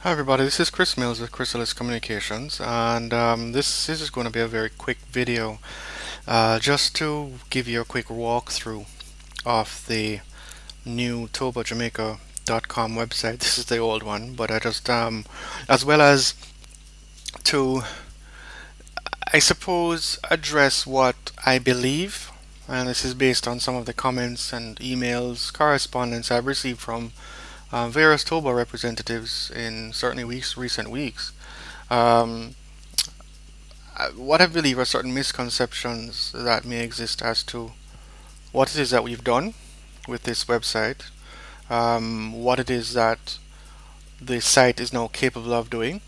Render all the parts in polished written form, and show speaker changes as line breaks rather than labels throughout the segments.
Hi everybody, this is Chris Mills with Chrysalis Communications, and this is going to be a very quick video just to give you a quick walkthrough of the new TOBA.jamaica.com website. This is the old one, but I just as well as to, I suppose, address what I believe, and this is based on some of the comments and emails, correspondence I've received from various TOBA representatives in certainly recent weeks. Um, what I believe are certain misconceptions that may exist as to what it is that we've done with this website, what it is that the site is now capable of doing,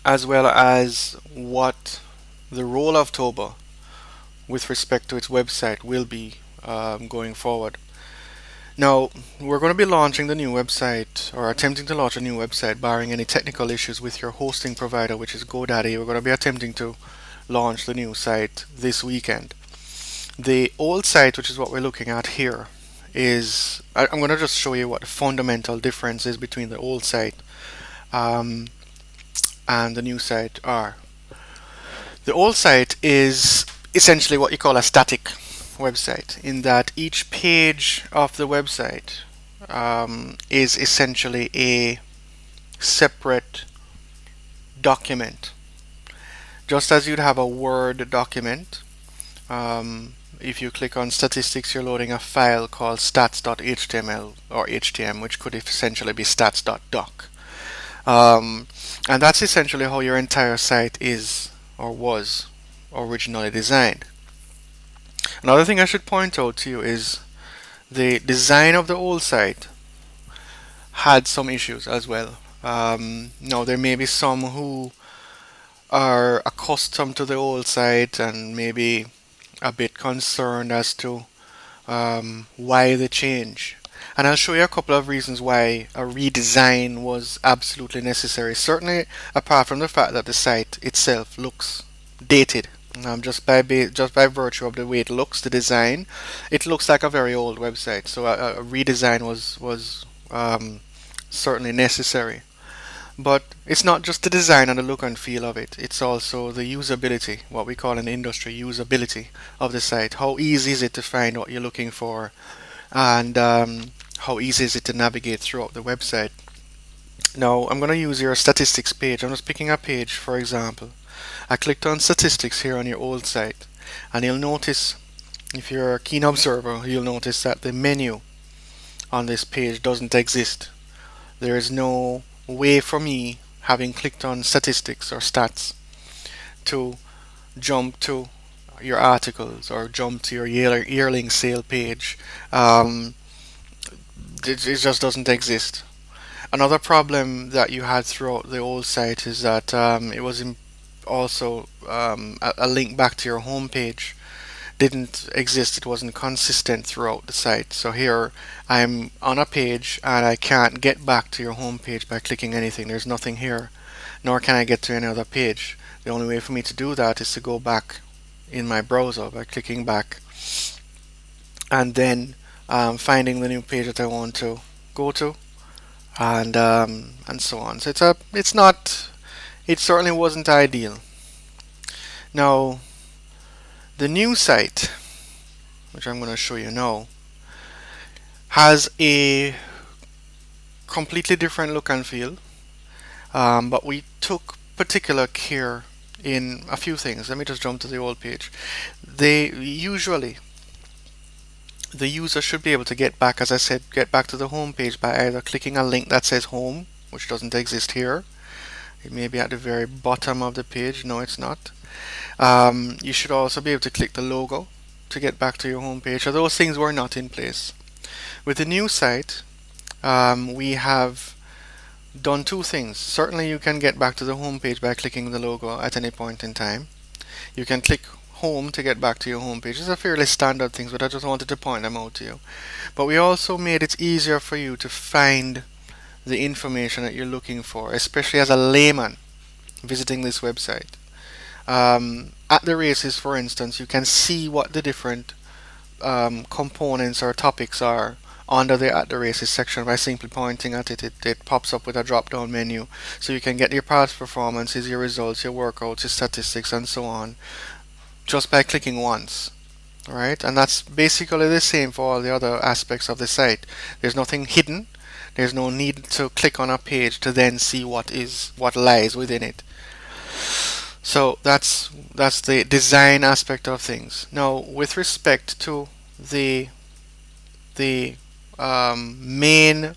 as well as what the role of TOBA with respect to its website will be going forward. Now, we're going to be launching the new website, or attempting to launch a new website, barring any technical issues with your hosting provider, which is GoDaddy. We're going to be attempting to launch the new site this weekend. The old site, which is what we're looking at here, is, I'm going to just show you what the fundamental difference is between the old site and the new site are. The old site is essentially what you call a static website, in that each page of the website is essentially a separate document. Just as you'd have a Word document, if you click on statistics, you're loading a file called stats.html or HTML, which could essentially be stats.doc. And that's essentially how your entire site is or was originally designed. Another thing I should point out to you is the design of the old site had some issues as well. Now, there may be some who are accustomed to the old site and maybe a bit concerned as to why the change. And I'll show you a couple of reasons why a redesign was absolutely necessary. Certainly, apart from the fact that the site itself looks dated. Just by virtue of the way it looks, the design, it looks like a very old website. So a redesign was certainly necessary. But it's not just the design and the look and feel of it. It's also the usability, what we call in the industry usability of the site. How easy is it to find what you're looking for, and how easy is it to navigate throughout the website. Now, I'm going to use your statistics page. I'm just picking a page, for example. I clicked on statistics here on your old site, and you'll notice, if you're a keen observer, you'll notice that the menu on this page doesn't exist. There is no way for me, having clicked on statistics or stats, to jump to your articles or jump to your yearling sale page. It just doesn't exist. Another problem that you had throughout the old site is that it was also a link back to your home page didn't exist. It wasn't consistent throughout the site. So here I'm on a page and I can't get back to your home page by clicking anything. There's nothing here, nor can I get to any other page. The only way for me to do that is to go back in my browser by clicking back and then finding the new page that I want to go to, and so on. So it certainly wasn't ideal. Now, the new site, which I'm going to show you now, has a completely different look and feel, but we took particular care in a few things. Let me just jump to the old page. Usually the user should be able to get back, as I said, get back to the home page by either clicking a link that says home, which doesn't exist here. It may be at the very bottom of the page. No, it's not. You should also be able to click the logo to get back to your home page. So those things were not in place. With the new site, we have done two things. Certainly you can get back to the home page by clicking the logo at any point in time. You can click home to get back to your home page. These are fairly standard things, but I just wanted to point them out to you. But we also made it easier for you to find the information that you're looking for, especially as a layman visiting this website. At the races, for instance, you can see what the different components or topics are under the at the races section. By simply pointing at it, it pops up with a drop down menu, so you can get your past performances, your results, your workouts, your statistics, and so on, just by clicking once. Right? And that's basically the same for all the other aspects of the site. There's nothing hidden. There's no need to click on a page to then see what lies within it. So that's the design aspect of things. Now, with respect to the main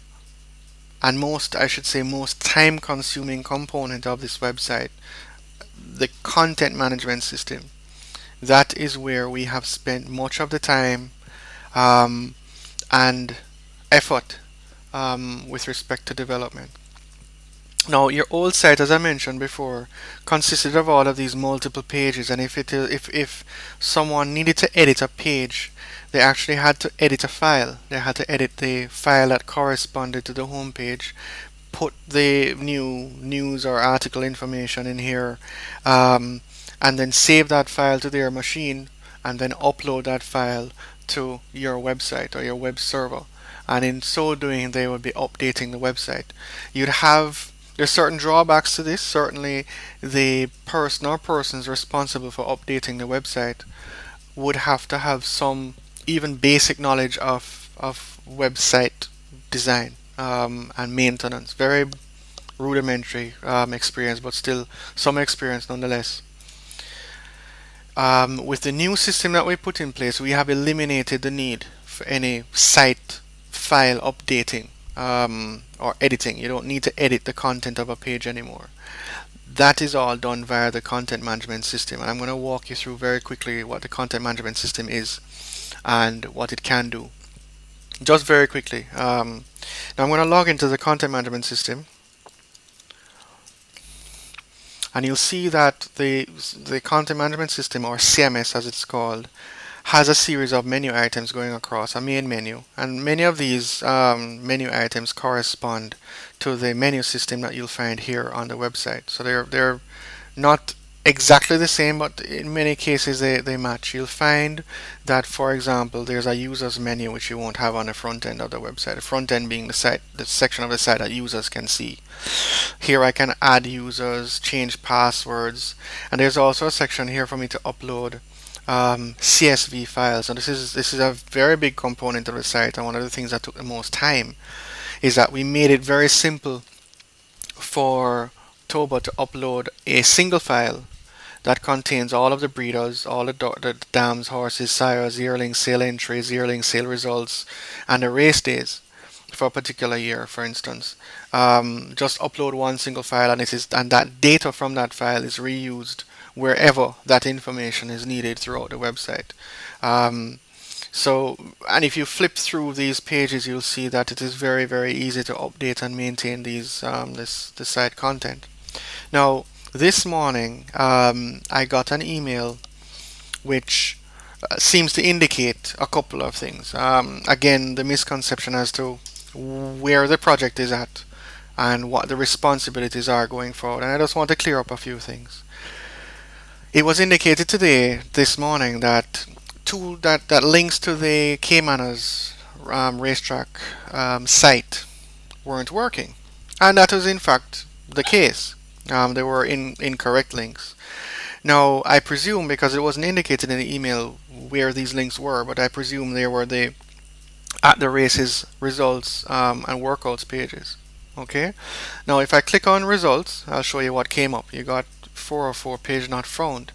and most, I should say, most time-consuming component of this website, the content management system. That is where we have spent much of the time and effort with respect to development. Now, your old site, as I mentioned before, consisted of all of these multiple pages, and if someone needed to edit a page, they actually had to edit a file. They had to edit the file that corresponded to the home page, put the new news or article information in here, and then save that file to their machine, and then upload that file to your website or your web server. And in so doing, they would be updating the website. There's certain drawbacks to this. Certainly, the person or persons responsible for updating the website would have to have some even basic knowledge of website design and maintenance. Very rudimentary experience, but still some experience nonetheless. With the new system that we put in place, we have eliminated the need for any site file updating or editing. You don't need to edit the content of a page anymore. That is all done via the content management system, and I'm going to walk you through very quickly what the content management system is and what it can do. Just very quickly. Now I'm going to log into the content management system, and you'll see that the content management system, or CMS as it's called, has a series of menu items going across a main menu, and many of these menu items correspond to the menu system that you'll find here on the website. So they're not exactly the same, but in many cases they match. You'll find that, for example, there's a users menu which you won't have on the front end of the website. The front end being the section of the site that users can see. Here I can add users, change passwords, and there's also a section here for me to upload CSV files. And this is a very big component of the site, and one of the things that took the most time is that we made it very simple for TOBA to upload a single file that contains all of the breeders, all the dams, horses, sires, yearling sale entries, yearling sale results, and the race days for a particular year, for instance. Just upload one single file, and that data from that file is reused wherever that information is needed throughout the website. And if you flip through these pages, you'll see that it is very, very easy to update and maintain these the site content. Now, this morning I got an email which seems to indicate a couple of things. Again, the misconception as to where the project is at and what the responsibilities are going forward. And I just want to clear up a few things. It was indicated this morning, that that links to the Caymanas racetrack site weren't working, and that was in fact the case. They were incorrect links. Now, I presume, because it wasn't indicated in the email where these links were, but I presume they were the at the races results and workouts pages. Okay. Now, if I click on results, I'll show you what came up. You got 404 page not found,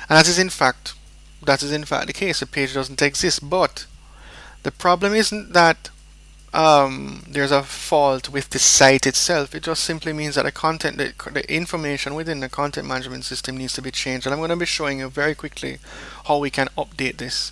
and that is in fact the case. The page doesn't exist. But the problem isn't that there's a fault with the site itself. It just simply means that the information within the content management system needs to be changed, and I'm going to be showing you very quickly how we can update this